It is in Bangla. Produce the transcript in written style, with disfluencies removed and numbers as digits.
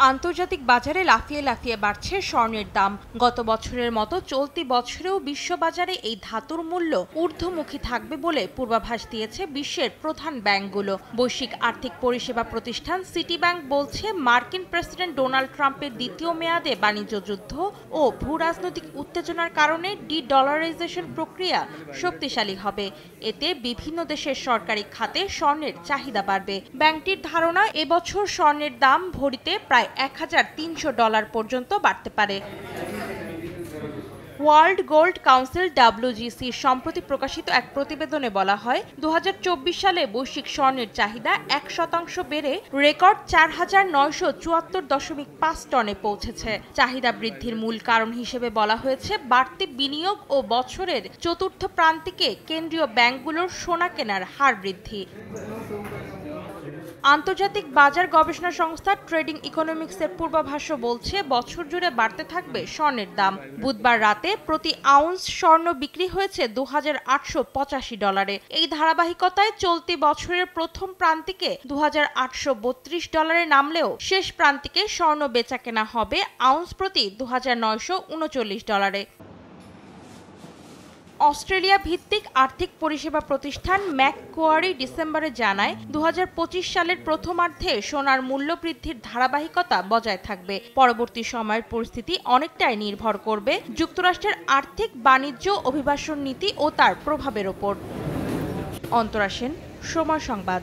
আন্তর্জাতিক বাজারে লাফিয়ে লাফিয়ে বাড়ছে স্বর্ণের দাম। গত বছরের মতো চলতি বছরেও বিশ্ববাজারে এই ধাতুর মূল্য ঊর্ধ্বমুখী থাকবে বলে পূর্বাভাস দিয়েছে বিশ্বের প্রধান ব্যাংকগুলো। বৈশ্বিক আর্থিক পরিষেবা প্রতিষ্ঠান সিটি ব্যাংক বলছে, মার্কিন প্রেসিডেন্ট ডোনাল্ড ট্রাম্পের দ্বিতীয় মেয়াদে বাণিজ্য যুদ্ধ ও ভূরাজনৈতিক উত্তেজনার কারণে ডি-ডলারাইজেশন প্রক্রিয়া শক্তিশালী হবে। এতে বিভিন্ন দেশের সরকারি খাতে স্বর্ণের চাহিদা বাড়বে। ব্যাংকটির ধারণা, এবছর স্বর্ণের দাম ভরিতে প্রায় $1,300 পর্যন্ত বাড়তে পারে। ওয়ার্ল্ড গোল্ড কাউন্সিল WGC সম্প্রতি প্রকাশিত এক প্রতিবেদনে বলা হয়, 2024 সালে বৈশ্বিক স্বর্ণের চাহিদা 1% বেড়ে রেকর্ড 4,974.5 টনে পৌঁছেছে। চাহিদা বৃদ্ধির মূল কারণ হিসেবে বলা হয়েছে বাড়তি বিনিয়োগ ও বছরের চতুর্থ প্রান্তিকে কেন্দ্রীয় ব্যাংকগুলোর সোনা কেনার হার বৃদ্ধি। আন্তর্জাতিক বাজার গবেষণা সংস্থা ট্রেডিং ইকোনমিক্সের পূর্বাভাসও বলছে, বছর জুড়ে বাড়তে থাকবে স্বর্ণের দাম। বুধবার রাতে প্রতি আউন্স স্বর্ণ বিক্রি হয়েছে $2,885। এই ধারাবাহিকতায় চলতি বছরের প্রথম প্রান্তিকে $2,832 নামলেও শেষ প্রান্তিকে স্বর্ণ বেচাকেনা হবে আউন্স প্রতি $2,939। অস্ট্রেলিয়া ভিত্তিক আর্থিক পরিষেবা প্রতিষ্ঠান ম্যাককোয়ারি ডিসেম্বরে জানায়, 2025 সালের প্রথমার্ধে সোনার মূল্য বৃদ্ধির ধারাবাহিকতা বজায় থাকবে। পরবর্তী সময়ের পরিস্থিতি অনেকটাই নির্ভর করবে যুক্তরাষ্ট্রের আর্থিক, বাণিজ্য, অভিবাসন নীতি ও তার প্রভাবের ওপর। অন্তরা সেন, সময় সংবাদ।